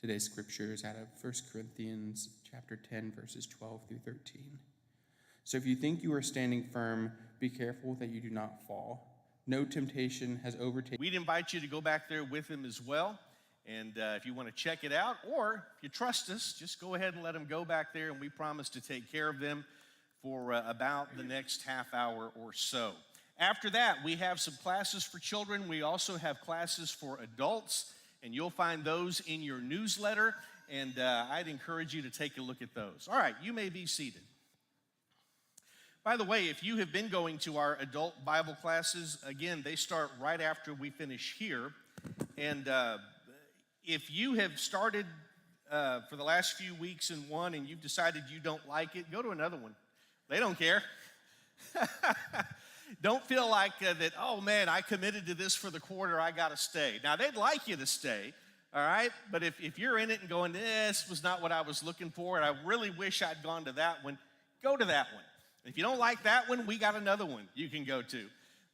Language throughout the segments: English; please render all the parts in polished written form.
Today's scripture is out of 1 Corinthians chapter 10, verses 12 through 13. So if you think you are standing firm, be careful that you do not fall. No temptation has overtaken. We'd invite you to go back there with him as well. And if you want to check it out, or if you trust us, just go ahead and let them go back there, and we promise to take care of them for about the next half hour or so. After that, we have some classes for children. We also have classes for adults, and you'll find those in your newsletter, and I'd encourage you to take a look at those. All right, you may be seated. By the way, if you have been going to our adult Bible classes, again, they start right after we finish here, and if you have started for the last few weeks in one and you've decided you don't like it, go to another one. They don't care. Don't feel like that, oh man, I committed to this for the quarter, I got to stay. Now, they'd like you to stay, all right? But if you're in it and going, this was not what I was looking for, and I really wish I'd gone to that one, go to that one. If you don't like that one, we got another one you can go to.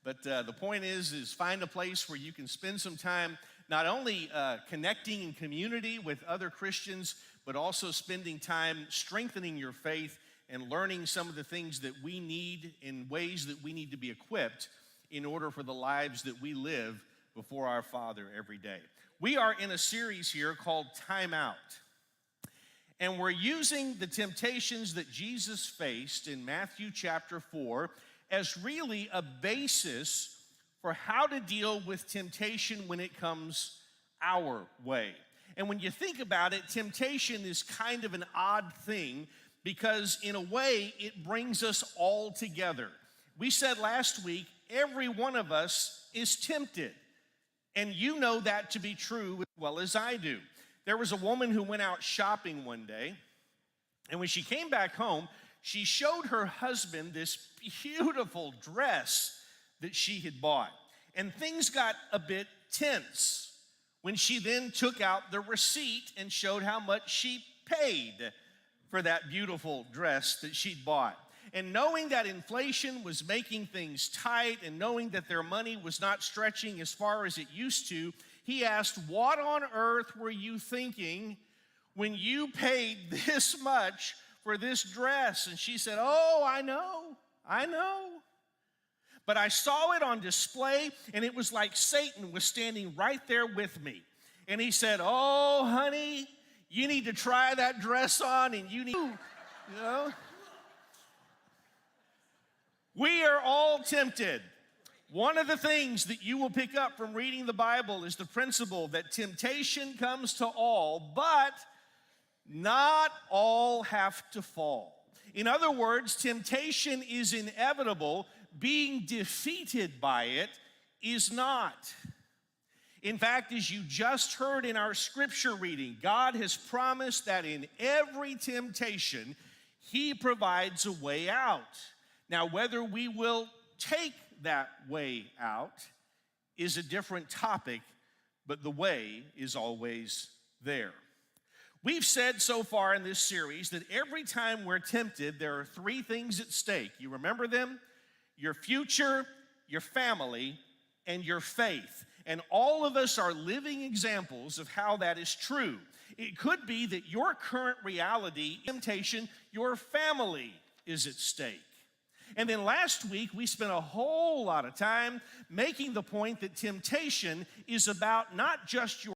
But the point is find a place where you can spend some time not only connecting in community with other Christians, but also spending time strengthening your faith and learning some of the things that we need in ways that we need to be equipped in order for the lives that we live before our Father every day. We are in a series here called Time Out. And we're using the temptations that Jesus faced in Matthew chapter 4 as really a basis for how to deal with temptation when it comes our way. And when you think about it, temptation is kind of an odd thing because in a way it brings us all together. We said last week, every one of us is tempted. And you know that to be true as well as I do. There was a woman who went out shopping one day, and when she came back home, she showed her husband this beautiful dress that she had bought. And things got a bit tense when she then took out the receipt and showed how much she paid for that beautiful dress that she'd bought. And knowing that inflation was making things tight and knowing that their money was not stretching as far as it used to, he asked, what on earth were you thinking when you paid this much for this dress? And she said, oh, I know. But I saw it on display, and it was like Satan was standing right there with me. And he said, oh, honey, you need to try that dress on, and you know. We are all tempted. One of the things that you will pick up from reading the Bible is the principle that temptation comes to all, but not all have to fall. In other words, temptation is inevitable. Being defeated by it is not. In fact, as you just heard in our scripture reading, God has promised that in every temptation, He provides a way out. Now, whether we will take that way out is a different topic, but the way is always there. We've said so far in this series that every time we're tempted, there are three things at stake. You remember them? Your future, your family, and your faith. And all of us are living examples of how that is true. It could be that your current reality, temptation, your family is at stake. And then last week, we spent a whole lot of time making the point that temptation is about not just your